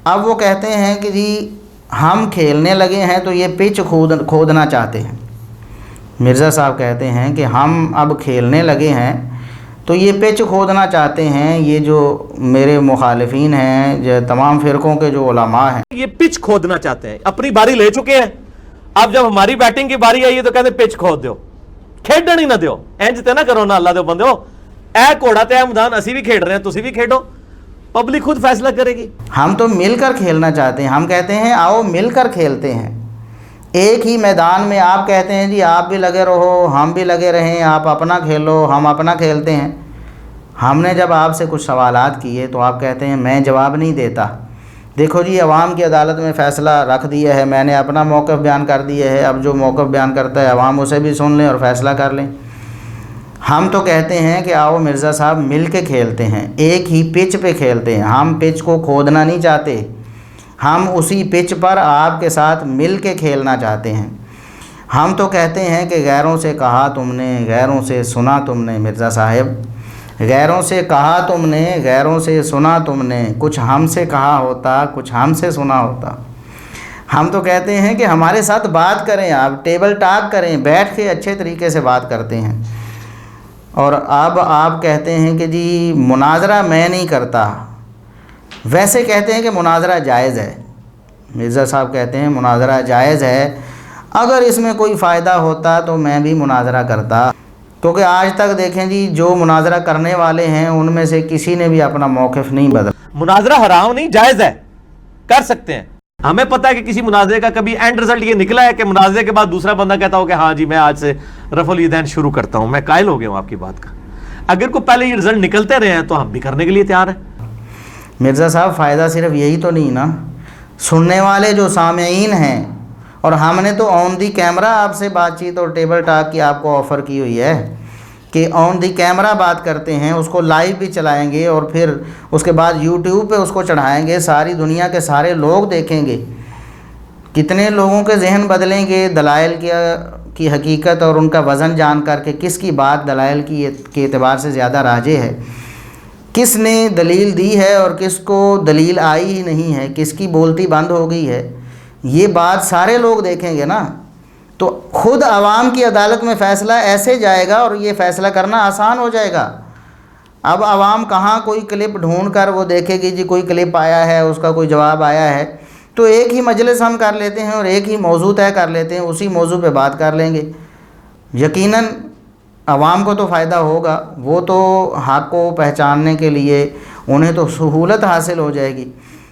اب وہ کہتے ہیں کہ جی ہم کھیلنے لگے ہیں تو یہ پچ کھودنا چاہتے ہیں۔ مرزا صاحب کہتے ہیں کہ ہم اب کھیلنے لگے ہیں تو یہ پچ کھودنا چاہتے ہیں، یہ جو میرے مخالفین ہیں، جو تمام فرقوں کے جو علماء ہیں، یہ پچ کھودنا چاہتے ہیں۔ اپنی باری لے چکے ہیں، اب جب ہماری بیٹنگ کی باری آئی ہے تو کہتے ہیں پچ کھود دیو، کھیڈن ہی نہ دیو، انج تے نہ کرو نا اللہ دے بندے ہو، اے گھوڑا تے اے میدان اسی بھی کھیڈ رہے ہیں، تسی بھی کھیڈو، پبلک خود فیصلہ کرے گی۔ ہم تو مل کر کھیلنا چاہتے ہیں۔ ہم کہتے ہیں آؤ مل کر کھیلتے ہیں، ایک ہی میدان میں۔ آپ کہتے ہیں جی آپ بھی لگے رہو، ہم بھی لگے رہیں، آپ اپنا کھیلو، ہم اپنا کھیلتے ہیں۔ ہم نے جب آپ سے کچھ سوالات کیے تو آپ کہتے ہیں میں جواب نہیں دیتا، دیکھو جی عوام کی عدالت میں فیصلہ رکھ دیا ہے، میں نے اپنا موقف بیان کر دیا ہے، اب جو موقف بیان کرتا ہے عوام اسے بھی سن لیں اور فیصلہ کر لیں۔ ہم تو کہتے ہیں کہ آؤ مرزا صاحب مل کے کھیلتے ہیں، ایک ہی پچ پہ کھیلتے ہیں۔ ہم پچ کو کھودنا نہیں چاہتے، ہم اسی پچ پر آپ کے ساتھ مل کے کھیلنا چاہتے ہیں۔ ہم تو کہتے ہیں کہ غیروں سے کہا تم نے، غیروں سے سنا تم نے، مرزا صاحب غیروں سے کہا تم نے، غیروں سے سنا تم نے، کچھ ہم سے کہا ہوتا، کچھ ہم سے سنا ہوتا۔ ہم تو کہتے ہیں کہ ہمارے ساتھ بات کریں، آپ ٹیبل ٹاک کریں، بیٹھ کے اچھے طریقے سے بات کرتے ہیں۔ اور اب آپ کہتے ہیں کہ جی مناظرہ میں نہیں کرتا، ویسے کہتے ہیں کہ مناظرہ جائز ہے۔ مرزا صاحب کہتے ہیں مناظرہ جائز ہے، اگر اس میں کوئی فائدہ ہوتا تو میں بھی مناظرہ کرتا، کیونکہ آج تک دیکھیں جی جو مناظرہ کرنے والے ہیں ان میں سے کسی نے بھی اپنا موقف نہیں بدلا۔ مناظرہ حرام نہیں، جائز ہے، کر سکتے ہیں۔ ہمیں پتہ ہے کہ کسی مناظرے کا کبھی اینڈ رزلٹ یہ نکلا ہے کہ مناظرے کے بعد دوسرا بندہ کہتا ہو کہ ہاں جی میں آج سے رفع الیدین شروع کرتا ہوں، میں قائل ہو گیا ہوں آپ کی بات کا۔ اگر کوئی پہلے یہ رزلٹ نکلتے رہے ہیں تو ہم بھی کرنے کے لیے تیار ہیں۔ مرزا صاحب فائدہ صرف یہی تو نہیں نا، سننے والے جو سامعین ہیں، اور ہم نے تو آن دی کیمرہ آپ سے بات چیت اور ٹیبل ٹاک کی آپ کو آفر کی ہوئی ہے کہ آن دی کیمرہ بات کرتے ہیں، اس کو لائیو بھی چلائیں گے اور پھر اس کے بعد یوٹیوب پہ اس کو چڑھائیں گے، ساری دنیا کے سارے لوگ دیکھیں گے۔ کتنے لوگوں کے ذہن بدلیں گے دلائل کی حقیقت اور ان کا وزن جان کر کے کس کی بات دلائل کے اعتبار سے زیادہ راجح ہے، کس نے دلیل دی ہے اور کس کو دلیل آئی ہی نہیں ہے، کس کی بولتی بند ہو گئی ہے، یہ بات سارے لوگ دیکھیں گے نا۔ تو خود عوام کی عدالت میں فیصلہ ایسے جائے گا اور یہ فیصلہ کرنا آسان ہو جائے گا۔ اب عوام کہاں کوئی کلپ ڈھونڈ کر وہ دیکھے گی جی کوئی کلپ آیا ہے، اس کا کوئی جواب آیا ہے، تو ایک ہی مجلس ہم کر لیتے ہیں اور ایک ہی موضوع طے کر لیتے ہیں، اسی موضوع پہ بات کر لیں گے۔ یقیناً عوام کو تو فائدہ ہوگا، وہ تو حق کو پہچاننے کے لیے انہیں تو سہولت حاصل ہو جائے گی۔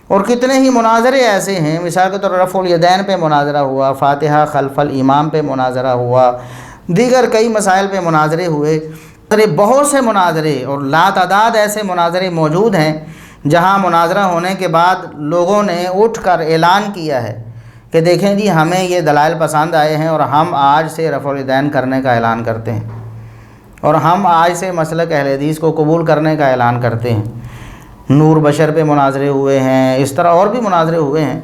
اور کتنے ہی مناظرے ایسے ہیں، مثال کے طور پر رفع الیدین پہ مناظرہ ہوا، فاتحہ خلف الامام پہ مناظرہ ہوا، دیگر کئی مسائل پہ مناظرے ہوئے۔ بہت سے مناظرے اور لاتعداد ایسے مناظرے موجود ہیں جہاں مناظرہ ہونے کے بعد لوگوں نے اٹھ کر اعلان کیا ہے کہ دیکھیں جی ہمیں یہ دلائل پسند آئے ہیں اور ہم آج سے رفع الیدین کرنے کا اعلان کرتے ہیں، اور ہم آج سے مسلک اہل حدیث کو قبول کرنے کا اعلان کرتے ہیں۔ نور بشر پہ مناظرے ہوئے ہیں، اس طرح اور بھی مناظرے ہوئے ہیں۔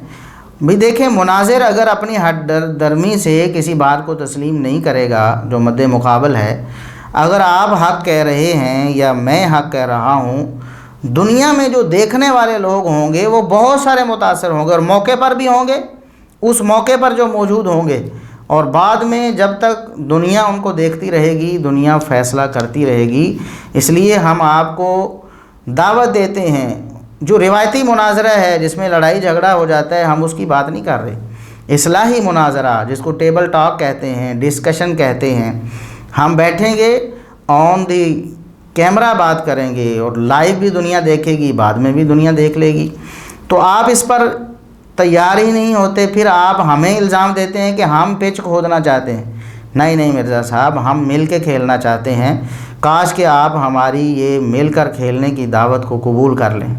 بھی دیکھیں مناظر اگر اپنی حد درمی سے کسی بات کو تسلیم نہیں کرے گا جو مد مقابل ہے، اگر آپ حق کہہ رہے ہیں یا میں حق کہہ رہا ہوں، دنیا میں جو دیکھنے والے لوگ ہوں گے وہ بہت سارے متاثر ہوں گے، اور موقع پر بھی ہوں گے، اس موقع پر جو موجود ہوں گے، اور بعد میں جب تک دنیا ان کو دیکھتی رہے گی دنیا فیصلہ کرتی رہے گی۔ اس لیے ہم آپ کو دعوت دیتے ہیں، جو روایتی مناظرہ ہے جس میں لڑائی جھگڑا ہو جاتا ہے ہم اس کی بات نہیں کر رہے، اصلاحی مناظرہ جس کو ٹیبل ٹاک کہتے ہیں، ڈسکشن کہتے ہیں، ہم بیٹھیں گے آن دی کیمرہ بات کریں گے اور لائیو بھی دنیا دیکھے گی، بعد میں بھی دنیا دیکھ لے گی۔ تو آپ اس پر تیار ہی نہیں ہوتے، پھر آپ ہمیں الزام دیتے ہیں کہ ہم پچ کھودنا چاہتے ہیں۔ نہیں مرزا صاحب، ہم مل کے کھیلنا چاہتے ہیں، کاش کہ آپ ہماری یہ مل کر کھیلنے کی دعوت کو قبول کر لیں۔